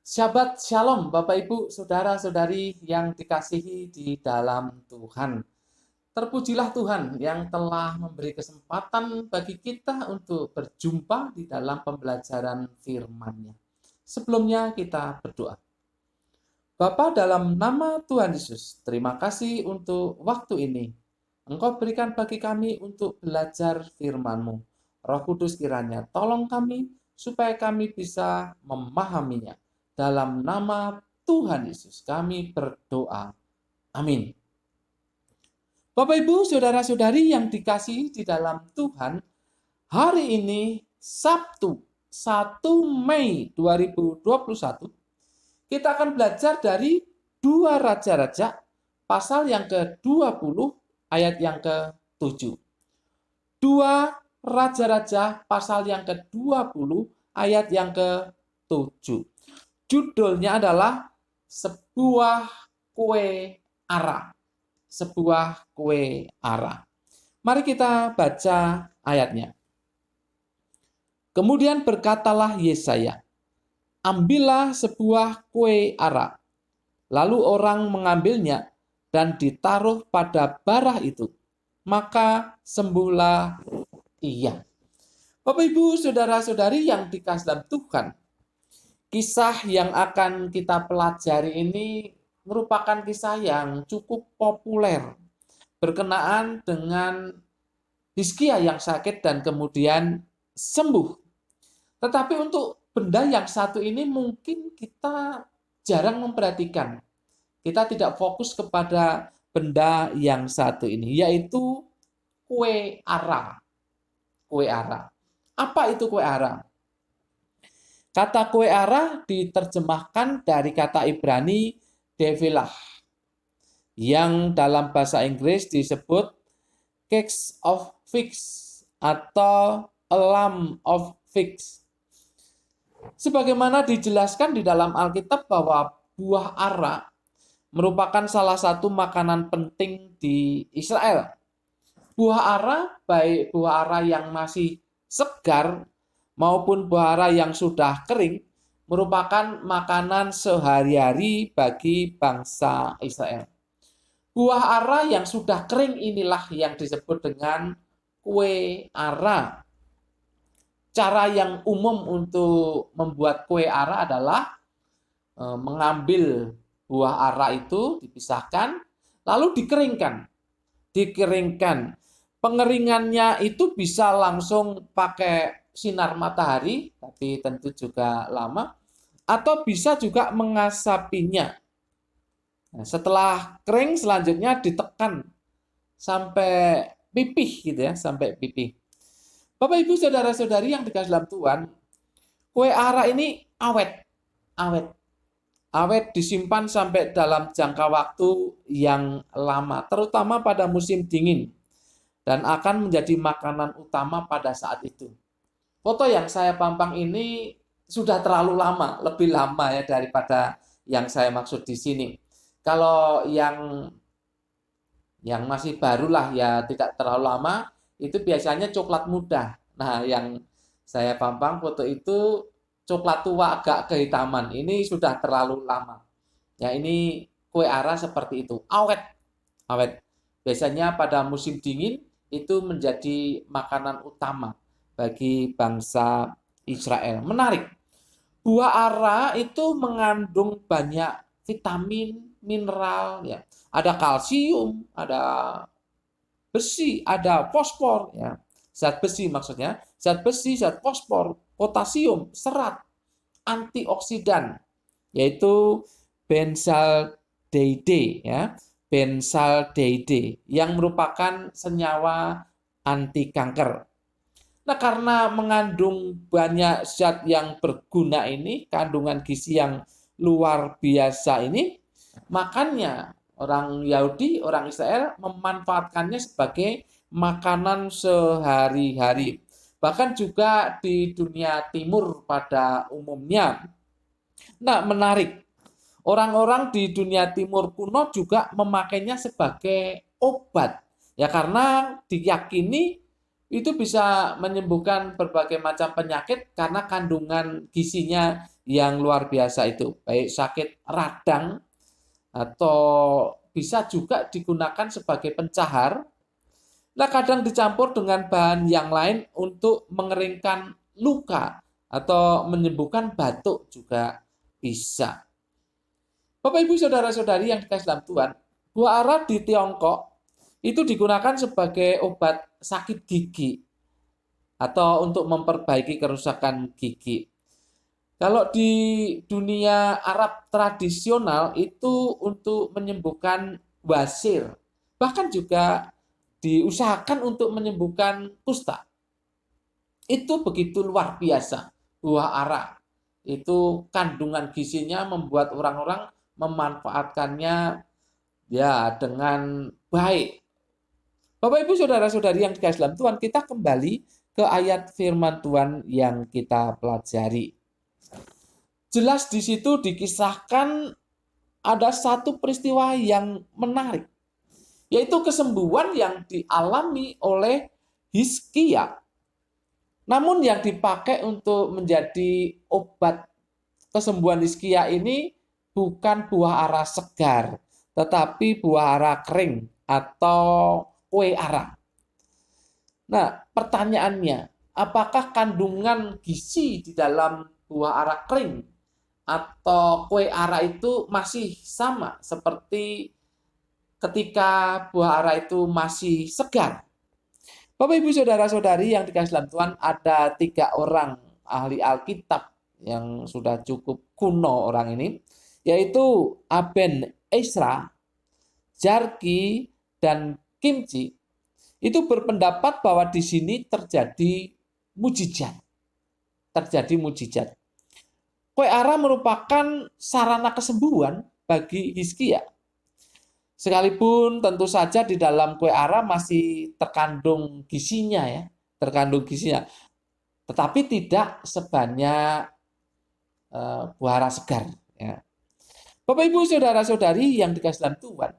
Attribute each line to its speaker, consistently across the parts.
Speaker 1: Shabbat Shalom, Bapak Ibu, Saudara-saudari yang dikasihi di dalam Tuhan. Terpujilah Tuhan yang telah memberi kesempatan bagi kita untuk berjumpa di dalam pembelajaran firman-Nya. Sebelumnya kita berdoa. Bapa, dalam nama Tuhan Yesus, terima kasih untuk waktu ini. Engkau berikan bagi kami untuk belajar firman-Mu. Roh Kudus kiranya tolong kami supaya kami bisa memahaminya. Dalam nama Tuhan Yesus kami berdoa. Amin. Bapak Ibu, saudara-saudari yang dikasihi di dalam Tuhan, hari ini Sabtu 1 Mei 2021, kita akan belajar dari 2 Raja-Raja, pasal yang ke-20, ayat yang ke-7. 2 Raja-Raja, pasal yang ke-20, ayat yang ke-7. Judulnya adalah sebuah kue ara. Sebuah kue ara. Mari kita baca ayatnya. Kemudian berkatalah Yesaya, ambillah sebuah kue ara. Lalu orang mengambilnya dan ditaruh pada bara itu. Maka sembuhlah ia. Bapak Ibu, saudara-saudari yang dikasihi dalam Tuhan, kisah yang akan kita pelajari ini merupakan kisah yang cukup populer berkenaan dengan Hizkia yang sakit dan kemudian sembuh. Tetapi untuk benda yang satu ini mungkin kita jarang memperhatikan. Kita tidak fokus kepada benda yang satu ini, yaitu kue ara. Kue ara. Apa itu kue ara? Kata kue ara diterjemahkan dari kata Ibrani devilah, yang dalam bahasa Inggris disebut cakes of figs atau a lump of figs. Sebagaimana dijelaskan di dalam Alkitab bahwa buah ara merupakan salah satu makanan penting di Israel. Buah ara, baik buah ara yang masih segar maupun buah ara yang sudah kering, merupakan makanan sehari-hari bagi bangsa Israel. Buah ara yang sudah kering inilah yang disebut dengan kue ara. Cara yang umum untuk membuat kue ara adalah mengambil buah ara itu, dipisahkan, lalu dikeringkan. Pengeringannya itu bisa langsung pakai sinar matahari, tapi tentu juga lama, atau bisa juga mengasapinya. Nah, setelah kering selanjutnya ditekan sampai pipih gitu ya, sampai pipih. Bapak Ibu saudara-saudari yang dikasihi dalam Tuhan, kue ara ini awet disimpan sampai dalam jangka waktu yang lama, terutama pada musim dingin, dan akan menjadi makanan utama pada saat itu. Foto yang saya pampang ini sudah terlalu lama, lebih lama ya daripada yang saya maksud di sini. Kalau yang masih barulah ya tidak terlalu lama, itu biasanya coklat muda. Nah, yang saya pampang foto itu coklat tua agak kehitaman. Ini sudah terlalu lama. Ya, ini kue ara seperti itu. Awet. Biasanya pada musim dingin itu menjadi makanan utama bagi bangsa Israel. Menarik. Buah ara itu mengandung banyak vitamin, mineral, ya. Ada kalsium, ada besi, ada fosfor, ya. Zat besi maksudnya, zat besi, zat fosfor, potasium, serat, antioksidan, yaitu benzaldehyde, ya. Benzaldehyde yang merupakan senyawa anti kanker. Nah, karena mengandung banyak zat yang berguna ini, kandungan gizi yang luar biasa ini, makanya orang Yahudi, orang Israel memanfaatkannya sebagai makanan sehari-hari. Bahkan juga di dunia timur pada umumnya. Nah, menarik. Orang-orang di dunia timur kuno juga memakainya sebagai obat. Ya, karena diyakini itu bisa menyembuhkan berbagai macam penyakit karena kandungan gizinya yang luar biasa itu, baik sakit radang atau bisa juga digunakan sebagai pencahar. Nah, kadang dicampur dengan bahan yang lain untuk mengeringkan luka atau menyembuhkan batuk juga bisa. Bapak Ibu saudara-saudari yang dikasih dalam Tuhan, buah ara di Tiongkok itu digunakan sebagai obat sakit gigi atau untuk memperbaiki kerusakan gigi. Kalau di dunia Arab tradisional itu untuk menyembuhkan wasir, bahkan juga diusahakan untuk menyembuhkan kusta. Itu begitu luar biasa. Buah ara itu kandungan gizinya membuat orang-orang memanfaatkannya ya dengan baik. Bapak Ibu saudara-saudari yang dikasihi dalam Tuhan, kita kembali ke ayat firman Tuhan yang kita pelajari. Jelas di situ dikisahkan ada satu peristiwa yang menarik, yaitu kesembuhan yang dialami oleh Hizkia. Namun yang dipakai untuk menjadi obat kesembuhan Hizkia ini bukan buah ara segar, tetapi buah ara kering atau kue ara. Nah, pertanyaannya, apakah kandungan gizi di dalam buah ara kering atau kue ara itu masih sama seperti ketika buah ara itu masih segar? Bapak Ibu saudara-saudari yang dikasihi dalam Tuhan, ada 3 orang ahli Alkitab yang sudah cukup kuno orang ini, yaitu Aben Ezra, Jarki, dan Kimchi. Itu berpendapat bahwa di sini terjadi mujizat. Kue ara merupakan sarana kesembuhan bagi Hizkia. Sekalipun tentu saja di dalam kue ara masih terkandung gizinya ya, tetapi tidak sebanyak buah ara segar ya. Bapak Ibu saudara-saudari yang dikasihi dalam Tuhan,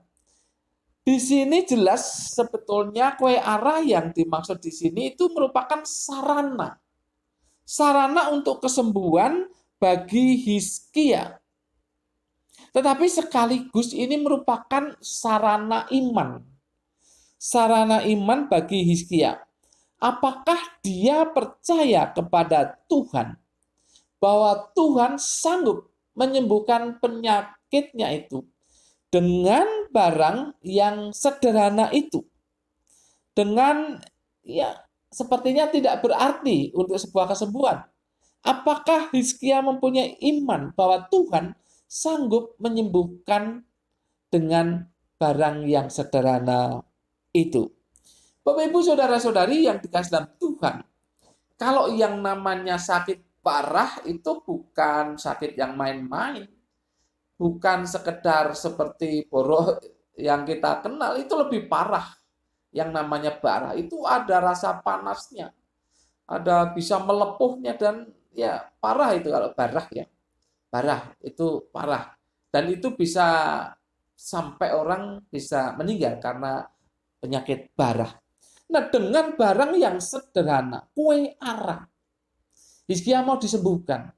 Speaker 1: di sini jelas sebetulnya kue ara yang dimaksud di sini itu merupakan sarana untuk kesembuhan bagi Hizkia. Tetapi sekaligus ini merupakan sarana iman. Sarana iman bagi Hizkia. Apakah dia percaya kepada Tuhan bahwa Tuhan sanggup menyembuhkan penyakitnya itu dengan barang yang sederhana itu? Dengan ya sepertinya tidak berarti untuk sebuah kesembuhan. Apakah Hizkia mempunyai iman bahwa Tuhan sanggup menyembuhkan dengan barang yang sederhana itu? Bapak Ibu saudara-saudari yang dikasihi dalam Tuhan, kalau yang namanya sakit parah itu bukan sakit yang main-main, bukan sekedar seperti borok yang kita kenal, itu lebih parah. Yang namanya parah itu ada rasa panasnya, ada bisa melepuhnya, dan ya parah itu kalau barah ya. Parah, itu parah. Dan itu bisa sampai orang bisa meninggal karena penyakit parah. Nah, dengan barang yang sederhana, kue ara, Hizkia mau disembuhkan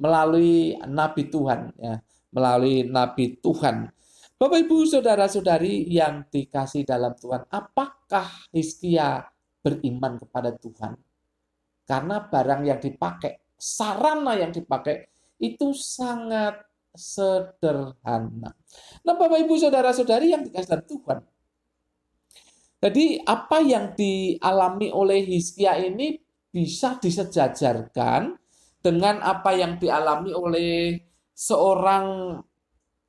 Speaker 1: melalui nabi Tuhan ya, melalui nabi Tuhan. Bapak Ibu saudara-saudari yang dikasihi dalam Tuhan, apakah Hizkia beriman kepada Tuhan? Karena barang yang dipakai, sarana yang dipakai itu sangat sederhana. Nah, Bapak Ibu saudara-saudari yang dikasihi dalam Tuhan, jadi apa yang dialami oleh Hizkia ini bisa disejajarkan dengan apa yang dialami oleh seorang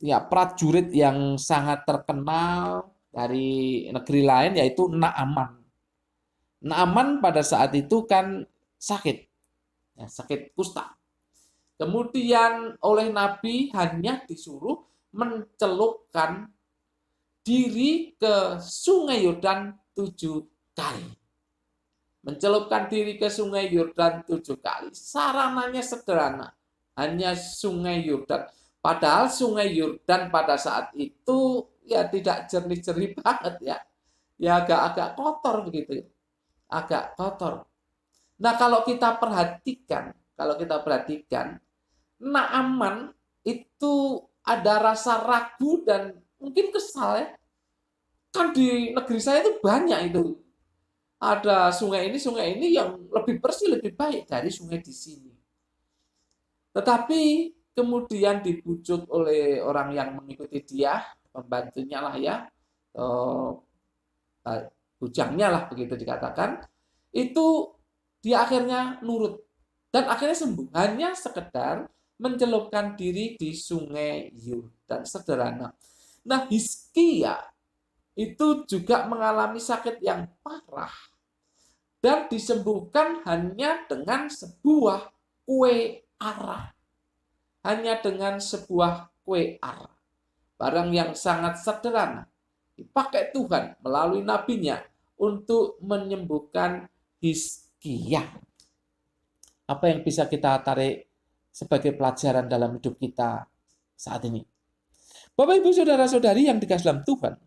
Speaker 1: ya prajurit yang sangat terkenal dari negeri lain, yaitu Naaman. Naaman pada saat itu kan sakit, ya, sakit kusta. Kemudian oleh Nabi hanya disuruh mencelupkan diri ke sungai Yordan 7 kali. Mencelupkan diri ke sungai Yordan 7 kali. Sarananya sederhana, hanya sungai Yordan. Padahal sungai Yordan pada saat itu ya tidak jernih-jernih banget ya. Ya agak-agak kotor begitu. Agak kotor. Nah, kalau kita perhatikan Naaman itu ada rasa ragu dan mungkin kesal ya. Kan di negeri saya itu banyak itu. Ada sungai ini yang lebih bersih, lebih baik dari sungai di sini. Tetapi kemudian dibujuk oleh orang yang mengikuti dia, pembantunya lah ya, bujangnya lah begitu dikatakan, itu dia akhirnya nurut dan akhirnya sembuh. Hanya sekedar mencelupkan diri di sungai Yordan, sederhana. Nah, Hizkia itu juga mengalami sakit yang parah dan disembuhkan hanya dengan sebuah kue arah. Hanya dengan sebuah kue arah. Barang yang sangat sederhana. Dipakai Tuhan melalui nabinya untuk menyembuhkan Hizkia. Apa yang bisa kita tarik sebagai pelajaran dalam hidup kita saat ini? Bapak, Ibu, Saudara-saudari yang dikasihi dalam Tuhan,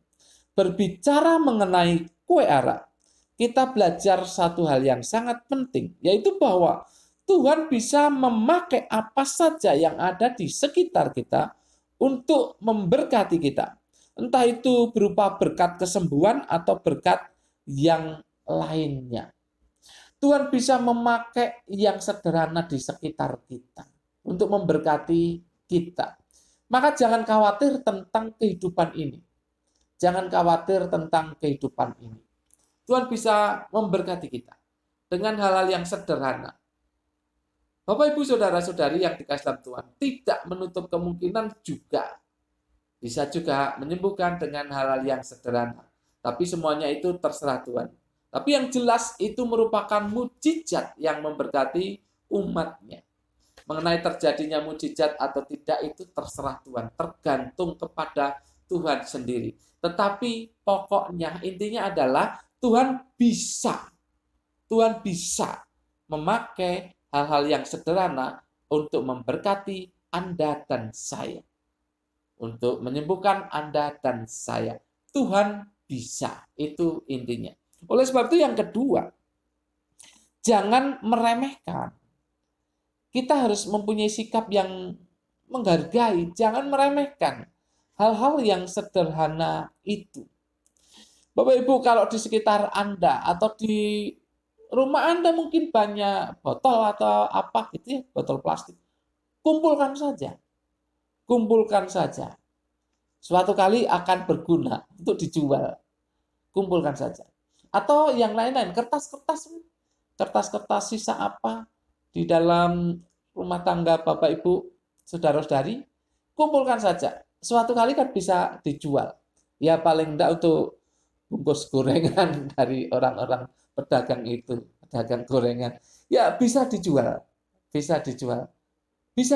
Speaker 1: berbicara mengenai kue arah, kita belajar satu hal yang sangat penting, yaitu bahwa Tuhan bisa memakai apa saja yang ada di sekitar kita untuk memberkati kita. Entah itu berupa berkat kesembuhan atau berkat yang lainnya. Tuhan bisa memakai yang sederhana di sekitar kita untuk memberkati kita. Maka jangan khawatir tentang kehidupan ini. Jangan khawatir tentang kehidupan ini. Tuhan bisa memberkati kita dengan hal-hal yang sederhana. Bapak, Ibu, Saudara-saudari yang dikasihi dalam Tuhan, tidak menutup kemungkinan juga bisa juga menyembuhkan dengan hal-hal yang sederhana. Tapi semuanya itu terserah Tuhan. Tapi yang jelas itu merupakan mukjizat yang memberkati umatnya. Mengenai terjadinya mukjizat atau tidak itu terserah Tuhan. Tergantung kepada Tuhan sendiri. Tetapi pokoknya intinya adalah Tuhan bisa memakai hal-hal yang sederhana untuk memberkati Anda dan saya. Untuk menyembuhkan Anda dan saya. Tuhan bisa, itu intinya. Oleh sebab itu yang kedua, jangan meremehkan. Kita harus mempunyai sikap yang menghargai, jangan meremehkan hal-hal yang sederhana itu. Bapak, Ibu, kalau di sekitar Anda atau di rumah Anda mungkin banyak botol atau apa gitu ya, botol plastik. Kumpulkan saja. Kumpulkan saja. Suatu kali akan berguna untuk dijual. Kumpulkan saja. Atau yang lain-lain, kertas-kertas sisa apa di dalam rumah tangga Bapak, Ibu, Saudara-saudari, kumpulkan saja. Suatu kali kan bisa dijual. Ya paling enggak untuk bungkus gorengan dari orang-orang pedagang itu, pedagang gorengan. Ya bisa dijual, bisa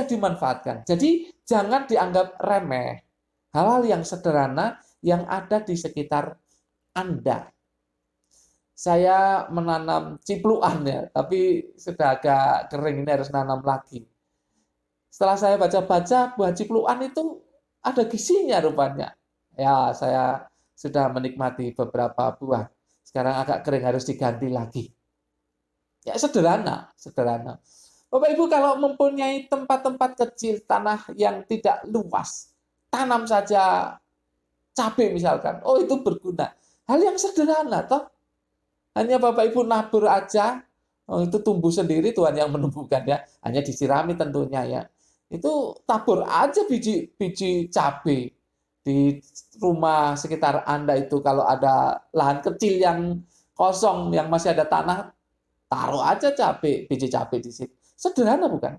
Speaker 1: dimanfaatkan. Jadi jangan dianggap remeh. Hal-hal yang sederhana yang ada di sekitar Anda. Saya menanam cipluan ya, tapi sudah agak kering, ini harus nanam lagi. Setelah saya baca-baca, buah cipluan itu ada gizinya rupanya. Ya, saya sudah menikmati beberapa buah. Sekarang agak kering, harus diganti lagi. Ya, sederhana. Bapak, Ibu, kalau mempunyai tempat-tempat kecil, tanah yang tidak luas, tanam saja cabai misalkan. Oh, itu berguna. Hal yang sederhana, toh. Hanya Bapak Ibu nabur aja, oh, itu tumbuh sendiri, Tuhan yang menumbuhkan ya. Hanya disirami tentunya ya. Itu tabur aja biji cabai di rumah sekitar Anda itu. Kalau ada lahan kecil yang kosong, yang masih ada tanah, taruh aja biji cabai di situ. Sederhana bukan?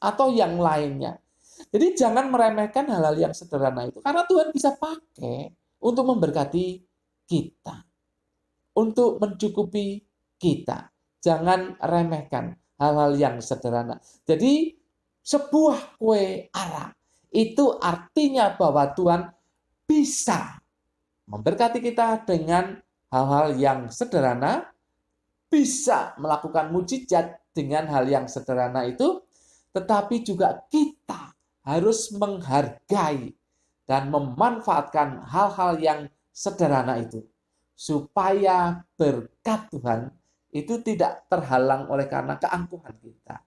Speaker 1: Atau yang lainnya. Jadi jangan meremehkan hal-hal yang sederhana itu. Karena Tuhan bisa pakai untuk memberkati kita. Untuk mencukupi kita. Jangan remehkan hal-hal yang sederhana. Jadi sebuah kue arah itu artinya bahwa Tuhan bisa memberkati kita dengan hal-hal yang sederhana, bisa melakukan mukjizat dengan hal yang sederhana itu, tetapi juga kita harus menghargai dan memanfaatkan hal-hal yang sederhana itu. Supaya berkat Tuhan itu tidak terhalang oleh karena keangkuhan kita.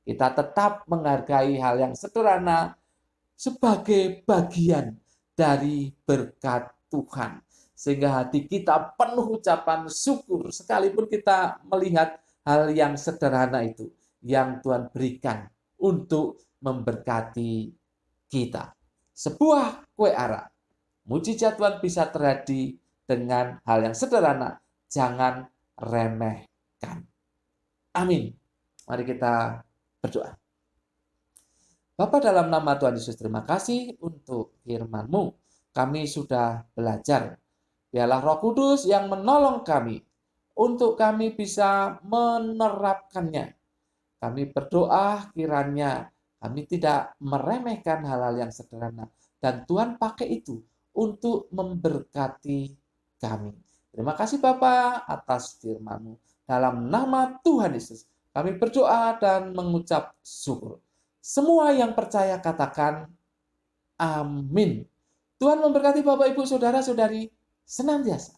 Speaker 1: Kita tetap menghargai hal yang sederhana sebagai bagian dari berkat Tuhan. Sehingga hati kita penuh ucapan syukur sekalipun kita melihat hal yang sederhana itu yang Tuhan berikan untuk memberkati kita. Sebuah kue ara, mujizat Tuhan bisa terjadi dengan hal yang sederhana. Jangan remehkan. Amin. Mari kita berdoa. Bapa, dalam nama Tuhan Yesus, terima kasih untuk firman-Mu. Kami sudah belajar. Biarlah Roh Kudus yang menolong kami untuk kami bisa menerapkannya. Kami berdoa kiranya kami tidak meremehkan hal-hal yang sederhana. Dan Tuhan pakai itu untuk memberkati kami. Terima kasih Bapa atas firman-Mu. Dalam nama Tuhan Yesus, kami berdoa dan mengucap syukur. Semua yang percaya katakan amin. Tuhan memberkati Bapak, Ibu, Saudara-saudari senantiasa.